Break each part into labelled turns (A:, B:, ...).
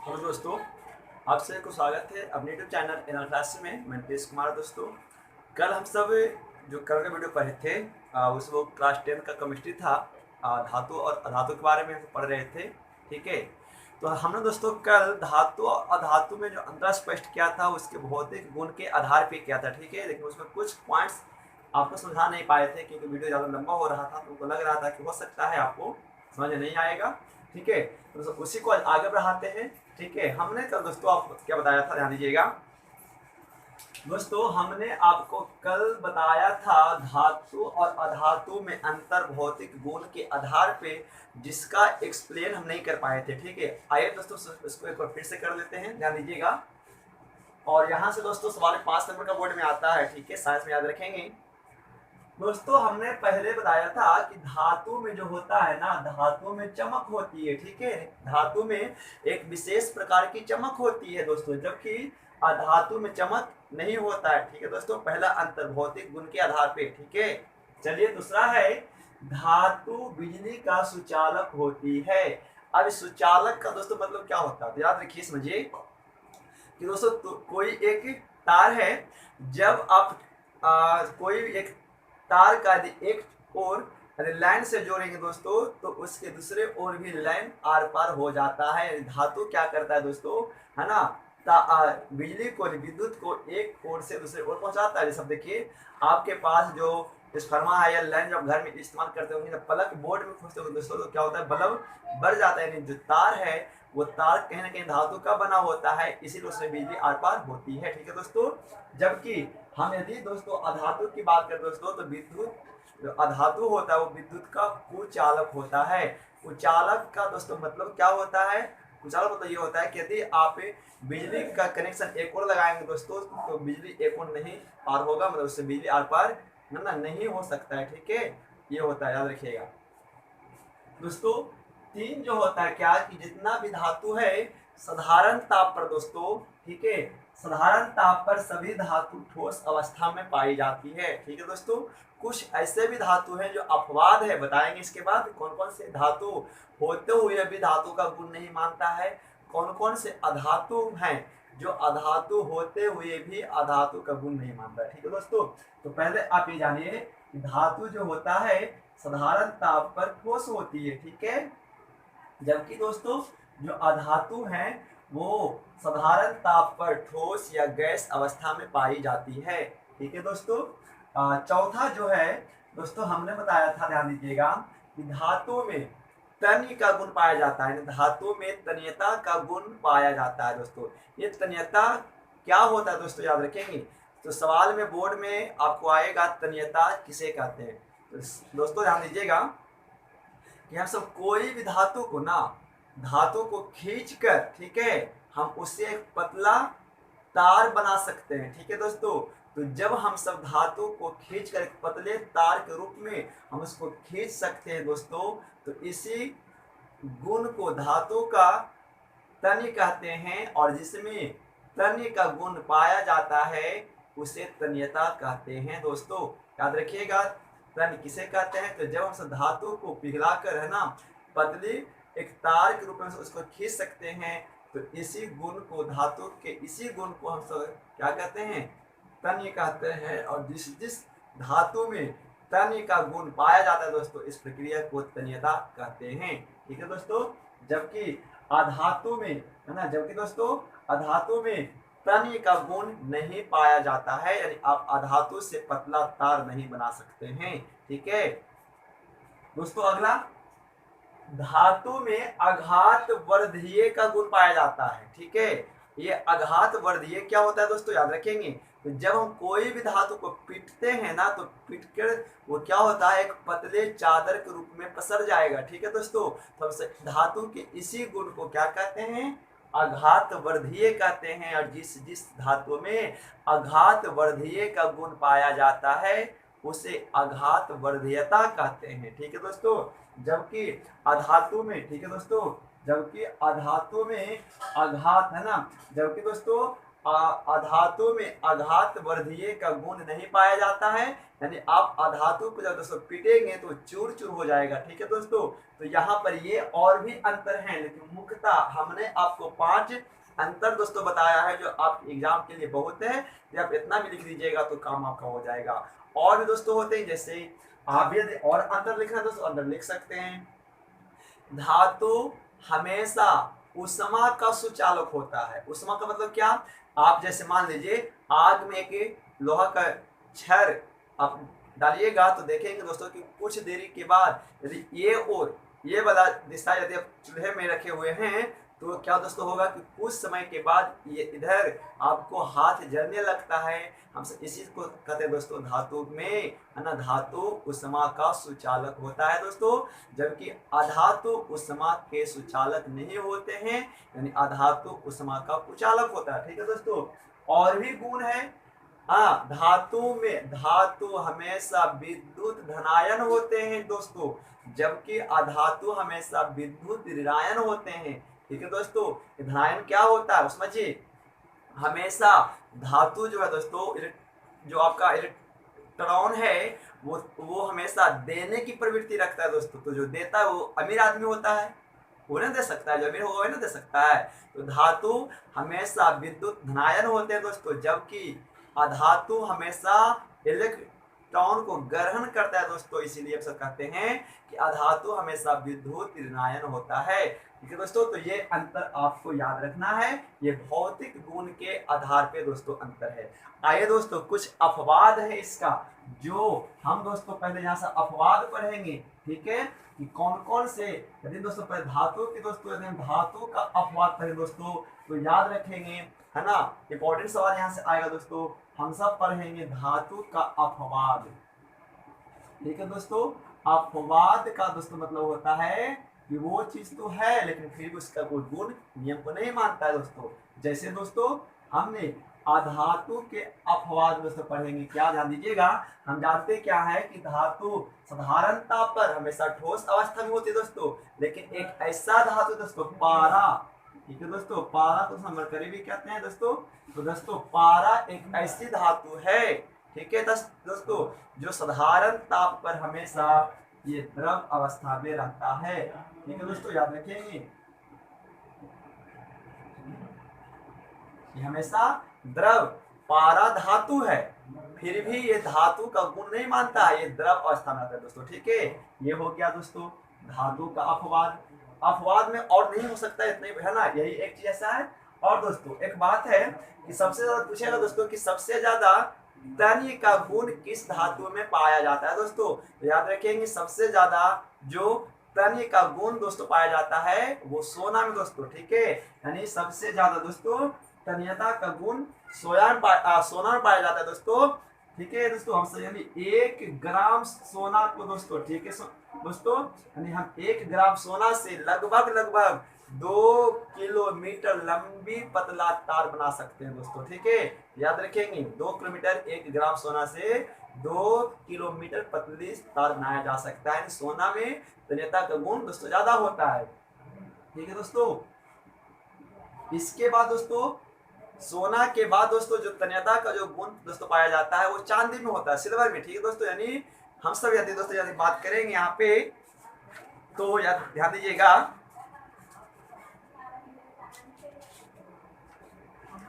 A: Hello दोस्तों, आप सभी को स्वागत है अपने यूट्यूब चैनल एनआर क्लास में। मैं नीतीश कुमार। दोस्तों, कल हम सब जो कल का वीडियो पढ़े थे उस वो क्लास 10 का केमिस्ट्री था। धातु और अधातु के बारे में पढ़ रहे थे। ठीक है, तो हमने दोस्तों कल धातु और अधातु में जो अंतर स्पष्ट किया था उसके भौतिक गुण के आधार पे किया था। ठीक है, लेकिन उसमें कुछ पॉइंट्स आपको समझा नहीं पाए थे क्योंकि वीडियो ज़्यादा लंबा हो रहा था, तो उनको लग रहा था कि हो सकता है आपको समझ नहीं आएगा। ठीक है, तो दोस्तों उसी को आगे बढ़ाते हैं। ठीक है, हमने कल दोस्तों आपको क्या बताया था, ध्यान दीजिएगा। दोस्तों हमने आपको कल बताया था धातु और अधातु में अंतर भौतिक गुण के आधार पे, जिसका एक्सप्लेन हम नहीं कर पाए थे। ठीक है, आइए दोस्तों इसको एक बार फिर से कर लेते हैं, ध्यान दीजिएगा। और यहाँ से दोस्तों सवाल 5 नंबर का बोर्ड में आता है। ठीक है, साइंस में याद रखेंगे। दोस्तों हमने पहले बताया था कि धातु में जो होता है ना, धातु में चमक होती है। ठीक है, धातु में एक विशेष प्रकार की चमक होती है दोस्तों, जबकि अधातु में चमक नहीं होता है। ठीक है दोस्तों, पहला अंतर भौतिक गुण के आधार पे। ठीक है, चलिए दूसरा है धातु बिजली का सुचालक होती है। अब सुचालक का दोस्तों मतलब क्या होता है, तो याद रखिए, समझिए कि दोस्तों तो कोई एक तार है, जब आप कोई एक तार का यदि एक ओर लाइन से जोड़ेंगे दोस्तों, तो उसके दूसरे ओर भी लाइन आर पार हो जाता है। धातु क्या करता है दोस्तों, है ना, बिजली को, विद्युत को एक ओर से दूसरे ओर पहुंचाता है। जैसे देखिए, आपके पास जो ट्रांसफार्मर है या लाइन जो आप घर में इस्तेमाल करते होंगे, जब प्लग बोर्ड में खोजते होंगे दोस्तों, तो क्या होता है, बल्ब बढ़ जाता है। यानी जो तार है वो तार कहीं ना कहीं धातु का बना होता है, इसीलिए उसमें बिजली आर पार होती है। ठीक है दोस्तों, जबकि हम यदि दोस्तों अधातु की बात करें दोस्तों, तो विद्युत जो अधातु होता है वो विद्युत का कुचालक होता है। कुचालक का दोस्तों मतलब क्या होता है, कुचालक मतलब ये होता है कि यदि आप बिजली का कनेक्शन एक और लगाएंगे दोस्तों, तो बिजली एक और नहीं पार होगा, मतलब उससे बिजली आर पार ना नहीं हो सकता है। ठीक है, ये होता है, याद रखिएगा दोस्तों। तीन जो होता है क्या कि जितना भी धातु है साधारण ताप पर दोस्तों, ठीक है, साधारण ताप पर सभी धातु ठोस अवस्था में पाई जाती है। ठीक है दोस्तों, कुछ ऐसे भी धातु हैं जो अपवाद है, बताएंगे इसके बाद कौन कौन से धातु होते हुए भी धातु का गुण नहीं मानता है, कौन कौन से अधातु हैं जो अधातु होते हुए भी अधातु का गुण नहीं मानता। ठीक है दोस्तों, तो पहले आप ये जानिए धातु जो होता है साधारण ताप पर ठोस होती है। ठीक है, जबकि दोस्तों जो अधातु हैं वो साधारण ताप पर ठोस या गैस अवस्था में पाई जाती है। ठीक है दोस्तों, चौथा जो है दोस्तों हमने बताया था, ध्यान दीजिएगा, कि धातु में तन्य का गुण पाया जाता है। धातु में तन्यता का गुण पाया जाता है दोस्तों। ये तन्यता क्या होता है दोस्तों, याद रखेंगे, तो सवाल में बोर्ड में आपको आएगा तन्यता किसे कहते हैं। तो दोस्तों ध्यान दीजिएगा कि हम सब कोई भी धातु को ना, धातु को खींच कर, ठीक है, हम उससे एक पतला तार बना सकते हैं। ठीक है दोस्तों, तो जब हम सब धातु को खींच कर एक पतले तार के रूप में हम उसको खींच सकते हैं दोस्तों, तो इसी गुण को धातु का तन्य कहते हैं, और जिसमें तन्य का गुण पाया जाता है उसे तन्यता कहते हैं दोस्तों। याद रखिएगा, तन्य किसे कहते हैं, तो जब हम धातु को पिघलाकर, है ना, पतली एक तार के रूप में उसको खींच सकते हैं, तो इसी गुण को, धातु के इसी गुण को हम सब क्या कहते हैं, तन्य कहते हैं। और जिस जिस धातु में तन्य का गुण पाया जाता है दोस्तों, इस प्रक्रिया को तन्यता कहते हैं। ठीक है दोस्तों, जबकि अधातु में, है ना, जबकि दोस्तों अधातु में तन्य का गुण नहीं पाया जाता है, यानी आप अधातु से पतला तार नहीं बना सकते हैं। ठीक है दोस्तों, अगला धातु में आघात वर्धीय का गुण पाया जाता है। ठीक है, ये आघात वर्धीय क्या होता है दोस्तों, याद रखेंगे, तो जब हम कोई भी धातु को पीटते हैं ना, तो पीटकर वो क्या होता है, एक पतले चादर के रूप में पसर जाएगा। ठीक है दोस्तों, तो धातु के इसी गुण को क्या कहते हैं, आघात वर्धीय कहते हैं। और जिस जिस धातु में आघात वर्धीय का गुण पाया जाता है उसे आघात वर्धीयता कहते हैं। ठीक है दोस्तों, जबकि अधातु में, ठीक है दोस्तों, जबकि अधातु में आघात, है ना, जबकि दोस्तों अधातु में आघात वर्धीय का गुण नहीं पाया जाता है, यानी आप अधातु को जब दोस्तों पीटेंगे तो चूर चूर हो जाएगा। ठीक है दोस्तों, तो यहाँ पर ये और भी अंतर है, लेकिन मुख्यतः हमने आपको 5 अंतर दोस्तों बताया है जो आप एग्जाम के लिए बहुत है। जब आप इतना भी लिख लीजिएगा तो काम आपका हो जाएगा। और भी दोस्तों होते हैं, जैसे आप यदि और अंतर लिखना है दोस्तों अंदर लिख सकते हैं। धातु हमेशा उष्मा का सुचालक होता है। उष्मा का मतलब क्या, आप जैसे मान लीजिए आग में एक लोहा का छड़ आप डालिएगा तो देखेंगे दोस्तों कि कुछ देरी के बाद यदि ये और ये वाला दिशा यदि आप चूल्हे में रखे हुए हैं तो क्या दोस्तों होगा कि कुछ समय के बाद ये इधर आपको हाथ जलने लगता है। हम इसी को कहते हैं दोस्तों धातु में, है ना, धातु उष्मा का सुचालक होता है दोस्तों, जबकि अधातु उष्मा के सुचालक नहीं होते हैं, यानी अधातु उष्मा का कुचालक होता है। ठीक है दोस्तों, और भी गुण है। हाँ, धातु में धातु हमेशा विद्युत धनायन होते हैं दोस्तों, जबकि अधातु हमेशा विद्युत ऋणायन होते हैं। ठीक है दोस्तों, धनायन क्या होता है समझिए, हमेशा धातु जो है दोस्तों, जो आपका इलेक्ट्रॉन है वो हमेशा देने की प्रवृत्ति रखता है दोस्तों। तो जो देता है वो अमीर आदमी होता है, वो नहीं दे सकता है, जो अमीर होगा वो नहीं दे सकता है। तो धातु हमेशा विद्युत धनायन होते हैं दोस्तों, जबकि अधातु हमेशा इलेक्ट्रॉन को ग्रहण करता है दोस्तों। इसीलिए सब कहते हैं कि अधातु हमेशा विद्युत ऋणायन होता है। ठीक है दोस्तों, तो ये अंतर आपको याद रखना है, ये भौतिक गुण के आधार पे दोस्तों अंतर है। आइए दोस्तों कुछ अपवाद है इसका, जो हम दोस्तों पहले यहाँ से अपवाद पढ़ेंगे। ठीक है, कि कौन कौन से, यदि दोस्तों पहले धातु की दोस्तों यदि हम धातु का अपवाद पढ़े दोस्तों तो याद रखेंगे, है ना। इंपॉर्टेंट सवाल यहाँ से आएगा दोस्तों, हम सब पढ़ेंगे धातु का अपवाद। ठीक है दोस्तों, अपवाद का दोस्तों मतलब होता है कि वो चीज तो है लेकिन फिर भी उसका कोई गुण नियम को नहीं मानता है दोस्तों। जैसे दोस्तों हमने अधातु के अपवाद दोस्तों पढ़ेंगे, क्या ध्यान दीजिएगा। हम जानते क्या है कि धातु साधारणता पर हमेशा ठोस अवस्था में होती है दोस्तों, लेकिन एक ऐसा धातु दोस्तों पारा, ठीक है दोस्तों, पारा को हम मरकरी भी कहते हैं दोस्तों। तो दोस्तों पारा एक ऐसी धातु है, ठीक है दोस्तों, जो साधारण ताप पर हमेशा ये द्रव अवस्था में रहता है। ठीक है दोस्तों, याद रखेंगे ये हमेशा द्रव पारा धातु है, फिर भी ये धातु का गुण नहीं मानता है, ये द्रव अवस्था में आता है दोस्तों। ठीक है, ये हो गया दोस्तों धातु का अपवाद। अपवाद में और नहीं हो सकता, इतना ही है ना, यही एक चीज ऐसा है। और दोस्तों एक बात है कि सबसे ज्यादा पूछेगा दोस्तों कि सबसे ज्यादा तन्य का गुण किस धातु में पाया जाता है दोस्तों। तो याद रखेंगे सबसे ज्यादा जो तन्य का गुण दोस्तों पाया जाता है वो सोना में दोस्तों। ठीक है, यानी सबसे ज्यादा दोस्तों तन्यता का गुण सोना में पाया जाता है दोस्तों। ठीक है दोस्तों, हम यानी 1 ग्राम सोना को दोस्तों, ठीक है दोस्तों, यानी हम 1 ग्राम सोना से लगभग 2 किलोमीटर लंबी पतला तार बना सकते हैं दोस्तों। ठीक है, याद रखेंगे 2 किलोमीटर 1 ग्राम सोना से 2 किलोमीटर पतली तार बनाया जा सकता है। सोना में तन्यता का गुण दोस्तों ज्यादा होता है। ठीक है दोस्तों, इसके बाद दोस्तों सोना के बाद दोस्तों जो तन्यता का जो गुण दोस्तों पाया जाता है वो चांदी में होता है, सिल्वर में। ठीक है दोस्तों, यानी हम सब यदि दोस्तों यदि बात करेंगे यहाँ पे तो याद ध्यान दीजिएगा।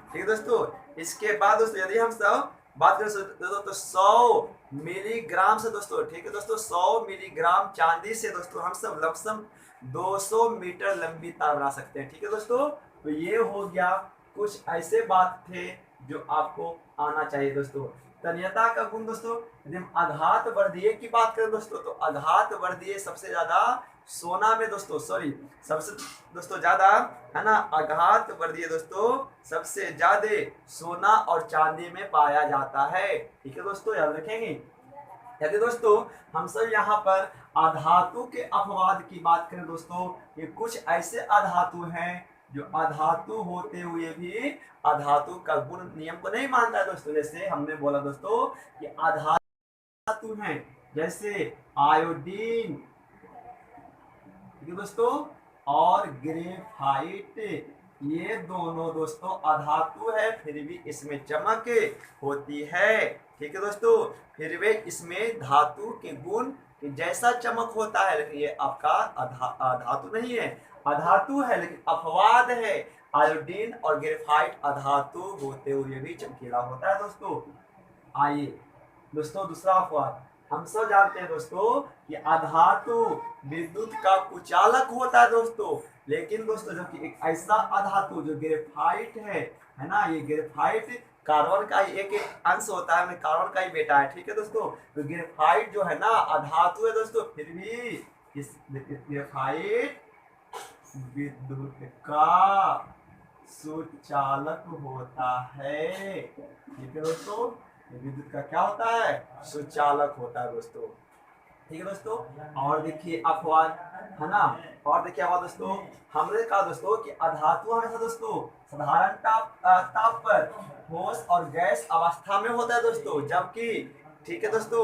A: ठीक है दोस्तों, इसके बाद दोस्तों यदि हम सब बात करें दोस्तों तो 100 मिलीग्राम से दोस्तों, ठीक है दोस्तों, 100 मिलीग्राम चांदी से दोस्तों हम सब लमसम 200 मीटर लंबी तार बना सकते हैं। ठीक है दोस्तों, तो ये हो गया कुछ ऐसे बात थे जो आपको आना चाहिए दोस्तों। तन्यता का गुण दोस्तों, यदि हम आघात वर्धीय की बात करें दोस्तों तो आघात वर्धीय सबसे ज्यादा सोना में दोस्तों, सबसे दोस्तों ज्यादा, है ना, आघात वर्धीय दोस्तों सबसे ज्यादा सोना और चांदी में पाया जाता है। ठीक है दोस्तों, याद रखेंगे। यदि दोस्तों हम सब यहाँ पर अधातु के अपवाद की बात करें दोस्तों, ये कुछ ऐसे अधातु हैं जो अधातु होते हुए भी अधातु का गुण नियम को नहीं मानता है दोस्तों। जैसे हमने बोला दोस्तों कि अधातु हैं जैसे आयोडीन, ठीक है दोस्तों, और ग्रेफाइट, ये दोनों दोस्तों अधातु है, फिर भी इसमें चमक होती है। ठीक है दोस्तों, फिर भी इसमें धातु के गुण कि जैसा चमक होता है, लेकिन ये आपका अधातु नहीं है, अधातु है लेकिन अपवाद है। आयोडीन और ग्रेफाइट अधातु होते हुए भी चमकीला होता है दोस्तों। आइए दोस्तों दूसरा अपवाद, हम सब जानते हैं दोस्तों कि अधातु विद्युत का कुचालक होता है दोस्तों। लेकिन दोस्तों जबकि एक ऐसा अधातु जो ग्रेफाइट है ना, ये ग्रेफाइट कार्बन का ही एक अंश होता है, कार्बन का ही बेटा है। ठीक है दोस्तों, तो ग्रेफाइट जो है ना अधातु है दोस्तों, फिर भी इस ग्रेफाइट विद्युत का सुचालक होता है। ठीक है दोस्तों, विद्युत का क्या होता है, सुचालक होता है दोस्तों। ठीक है दोस्तों, और देखिए अपवाद है ना, और देखिए अपवाद दोस्तों, हमने कहा दोस्तों कि अधातु हमेशा दोस्तों साधारण ताप पर ठोस और गैस अवस्था में होता है दोस्तों। जबकि ठीक है दोस्तों,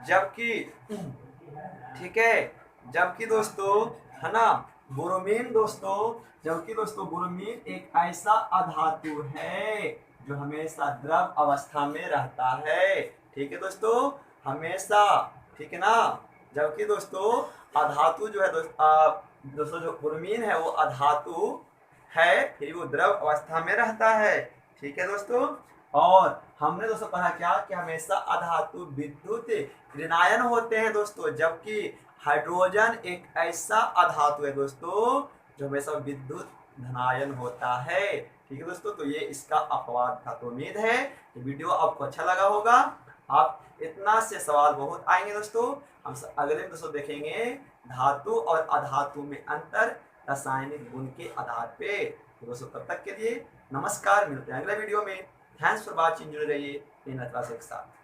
A: जबकि ठीक है, जबकि दोस्तों है ना ब्रोमीन दोस्तों, जबकि दोस्तों ब्रोमीन एक ऐसा अधातु है जो हमेशा द्रव अवस्था में रहता है। ठीक है दोस्तों, हमेशा, ठीक है ना। जबकि दोस्तों अधातु जो है दोस्तों जो ब्रोमीन है वो अधातु है, फिर वो द्रव अवस्था में रहता है। ठीक है दोस्तों, और हमने दोस्तों पढ़ा क्या कि हमेशा अधातु विद्युत ऋणायन होते हैं दोस्तों। जबकि हाइड्रोजन एक ऐसा अधातु है दोस्तों जो हमेशा विद्युत धनायन होता है। ठीक है दोस्तों, तो ये इसका अपवाद था। तो उम्मीद है कि वीडियो आपको अच्छा लगा होगा। आप इतना से सवाल बहुत आएंगे दोस्तों। हम अगले दोस्तों देखेंगे धातु और अधातु में अंतर रासायनिक गुण के आधार पे। तो दोस्तों तब तक के लिए नमस्कार, मिलते हैं अगले वीडियो में। थैंक्स फॉर वॉचिंग, जुड़े रहिए इन के साथ।